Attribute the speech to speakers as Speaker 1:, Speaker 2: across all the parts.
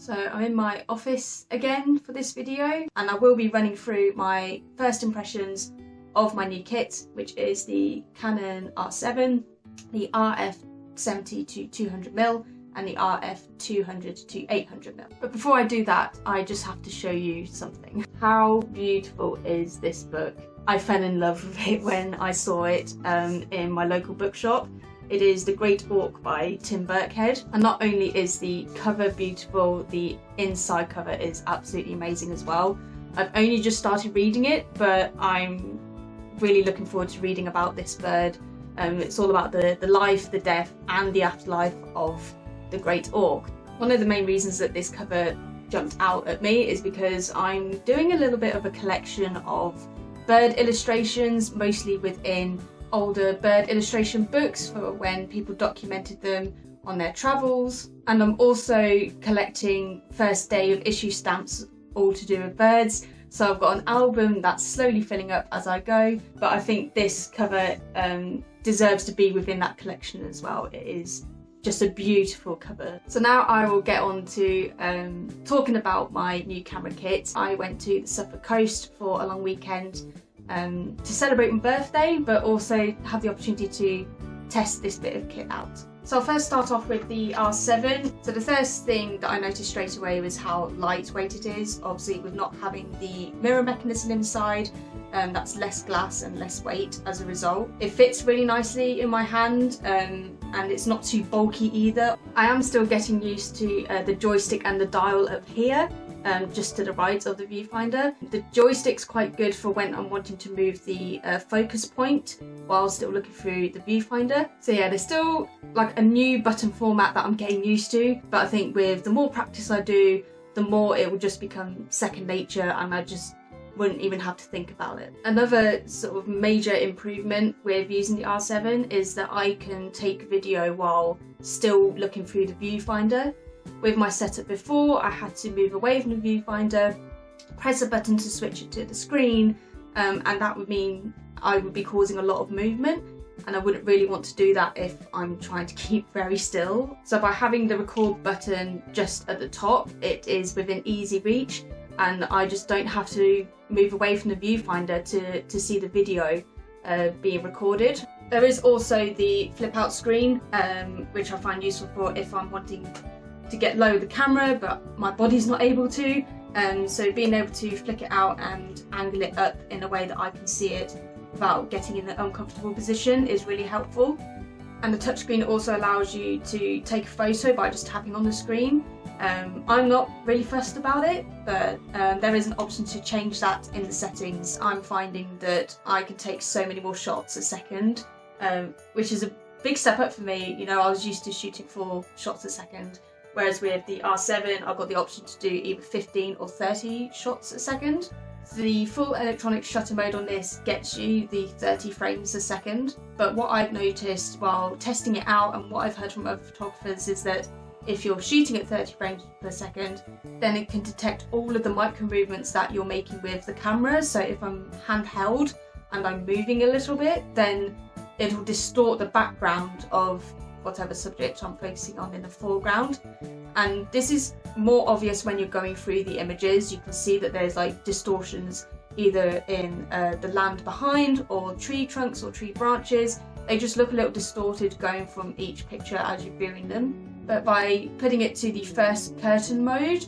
Speaker 1: So I'm in my office again for this video, and I will be running through my first impressions of my new kit, which is the Canon R7, the RF70 to 200mm and the RF200 to 800mm. But before I do that, I just have to show you something. How beautiful is this book? I fell in love with it when I saw it in my local bookshop. It is The Great Orc by Tim Birkhead, and not only is the cover beautiful, the inside cover is absolutely amazing as well. I've only just started reading it, but I'm really looking forward to reading about this bird. It's all about the life, the death and the afterlife of the Great Orc. One of the main reasons that this cover jumped out at me is because I'm doing a little bit of a collection of bird illustrations, mostly within older bird illustration books for when people documented them on their travels. And I'm also collecting first day of issue stamps, all to do with birds. So I've got an album that's slowly filling up as I go, but I think this cover deserves to be within that collection as well. It is just a beautiful cover. So now I will get on to talking about my new camera kit. I went to the Suffolk coast for a long weekend to celebrate my birthday, but also have the opportunity to test this bit of kit out. So I'll first start off with the R7. So the first thing that I noticed straight away was how lightweight it is. Obviously with not having the mirror mechanism inside, that's less glass and less weight as a result. It fits really nicely in my hand, and it's not too bulky either. I am still getting used to the joystick and the dial up here, just to the right of the viewfinder. The joystick's quite good for when I'm wanting to move the focus point while still looking through the viewfinder. So yeah, there's still like a new button format that I'm getting used to, but I think with the more practice I do, the more it will just become second nature and I just wouldn't even have to think about it. Another sort of major improvement with using the R7 is that I can take video while still looking through the viewfinder. With my setup before, I had to move away from the viewfinder, press a button to switch it to the screen, and that would mean I would be causing a lot of movement, and I wouldn't really want to do that if I'm trying to keep very still. So by having the record button just at the top, it is within easy reach, and I just don't have to move away from the viewfinder to see the video being recorded. There is also the flip out screen, which I find useful for if I'm wanting to get low the camera but my body's not able to, so being able to flick it out and angle it up in a way that I can see it without getting in an uncomfortable position is really helpful. And the touchscreen also allows you to take a photo by just tapping on the screen. I'm not really fussed about it, but there is an option to change that in the settings. I'm finding that I can take so many more shots a second, which is a big step up for me. You know, I was used to shooting 4 shots a second, whereas with the R7 I've got the option to do either 15 or 30 shots a second. The full electronic shutter mode on this gets you the 30 frames a second, but what I've noticed while testing it out and what I've heard from other photographers is that if you're shooting at 30 frames per second, then it can detect all of the micro movements that you're making with the camera. So if I'm handheld and I'm moving a little bit, then it'll distort the background of whatever subject I'm focusing on in the foreground. And this is more obvious when you're going through the images. You can see that there's like distortions either in the land behind or tree trunks or tree branches. They just look a little distorted going from each picture as you're viewing them. But by putting it to the first curtain mode,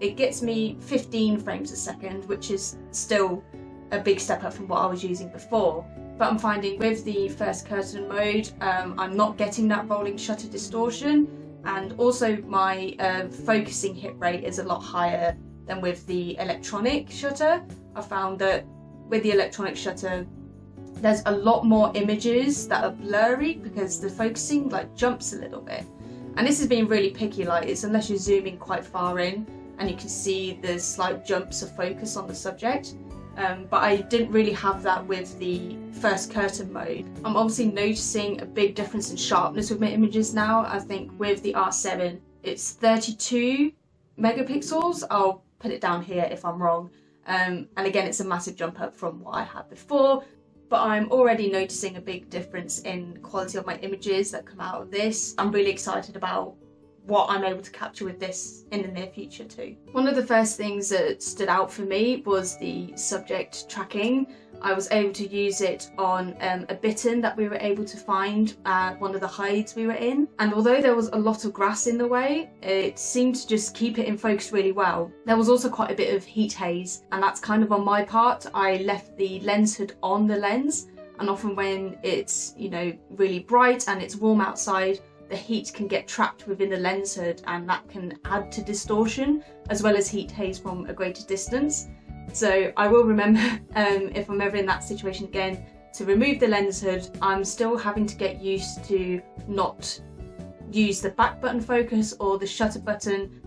Speaker 1: it gets me 15 frames a second, which is still a big step up from what I was using before. But I'm finding with the first curtain mode, I'm not getting that rolling shutter distortion, and also my focusing hit rate is a lot higher than with the electronic shutter. I found that with the electronic shutter, there's a lot more images that are blurry because the focusing like jumps a little bit. And this is being really picky, like it's unless you're zooming quite far in and you can see the slight jumps of focus on the subject. But I didn't really have that with the first curtain mode. I'm obviously noticing a big difference in sharpness with my images now. I think with the R7 it's 32 megapixels. I'll put it down here if I'm wrong. And again, it's a massive jump up from what I had before. But I'm already noticing a big difference in quality of my images that come out of this. I'm really excited about what I'm able to capture with this in the near future too. One of the first things that stood out for me was the subject tracking. I was able to use it on a bittern that we were able to find at one of the hides we were in. And although there was a lot of grass in the way, it seemed to just keep it in focus really well. There was also quite a bit of heat haze, and that's kind of on my part. I left the lens hood on the lens, and often when it's, you know, really bright and it's warm outside, the heat can get trapped within the lens hood, and that can add to distortion as well as heat haze from a greater distance. So I will remember, if I'm ever in that situation again, to remove the lens hood. I'm still having to get used to not use the back button focus or the shutter button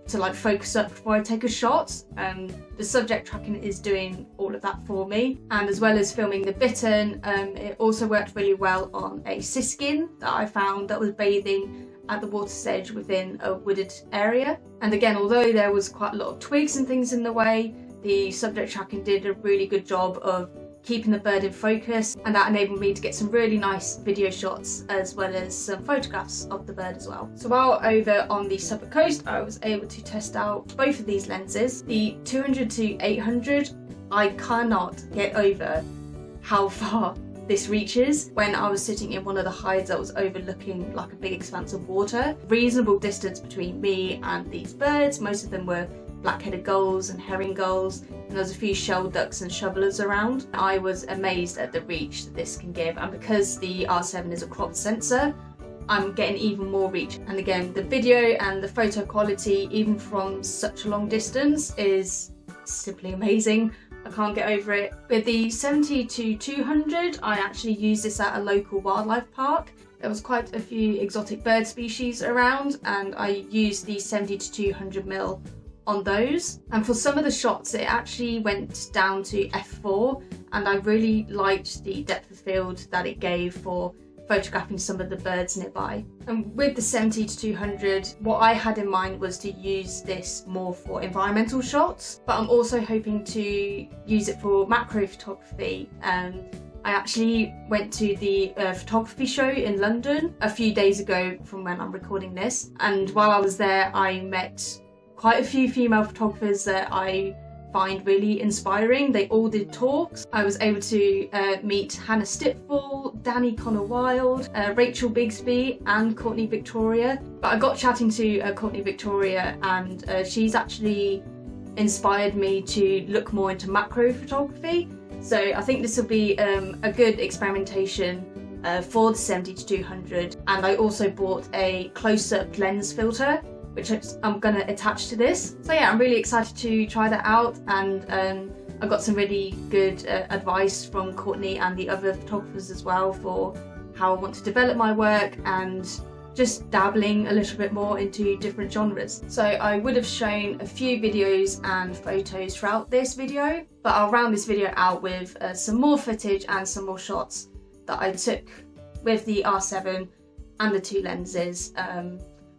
Speaker 1: to like focus up before I take a shot. The subject tracking is doing all of that for me, and as well as filming the bittern, it also worked really well on a siskin that I found that was bathing at the water's edge within a wooded area. And again, although there was quite a lot of twigs and things in the way, the subject tracking did a really good job of keeping the bird in focus, and that enabled me to get some really nice video shots as well as some photographs of the bird as well. So while over on the Suffolk coast, I was able to test out both of these lenses. The 200 to 800, I cannot get over how far this reaches. When I was sitting in one of the hides that was overlooking like a big expanse of water, reasonable distance between me and these birds. Most of them were black-headed gulls and herring gulls, and there was a few shell ducks and shovelers around. I was amazed at the reach that this can give, and because the R7 is a cropped sensor, I'm getting even more reach. And again, the video and the photo quality, even from such a long distance, is simply amazing. I can't get over it. With the 70 to 200, I actually used this at a local wildlife park. There was quite a few exotic bird species around, and I used the 70 to 200mm on those. And for some of the shots, it actually went down to f4, and I really liked the depth of field that it gave for photographing some of the birds nearby. And with the 70 to 200, what I had in mind was to use this more for environmental shots, but I'm also hoping to use it for macro photography. I actually went to the photography show in London a few days ago from when I'm recording this, and while I was there I met quite a few female photographers that I find really inspiring. They all did talks. I was able to meet Hannah Stipful, Danny Connor-Wild, Rachel Bigsby and Courtney Victoria. But I got chatting to Courtney Victoria, and she's actually inspired me to look more into macro photography. So I think this will be a good experimentation for the 70 to 200. And I also bought a close-up lens filter, which I'm going to attach to this. So yeah, I'm really excited to try that out, and I got some really good advice from Courtney and the other photographers as well for how I want to develop my work and just dabbling a little bit more into different genres. So I would have shown a few videos and photos throughout this video, but I'll round this video out with some more footage and some more shots that I took with the R7 and the two lenses,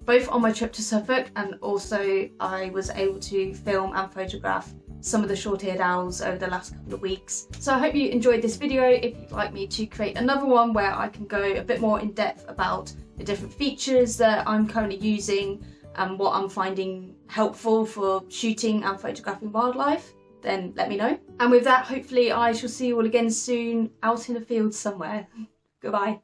Speaker 1: both on my trip to Suffolk, and also I was able to film and photograph some of the short-eared owls over the last couple of weeks. So I hope you enjoyed this video. If you'd like me to create another one where I can go a bit more in depth about the different features that I'm currently using and what I'm finding helpful for shooting and photographing wildlife, then let me know. And with that, hopefully I shall see you all again soon out in the field somewhere. Goodbye.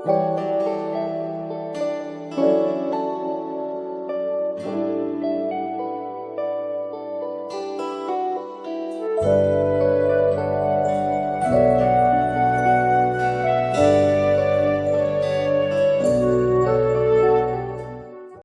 Speaker 1: you.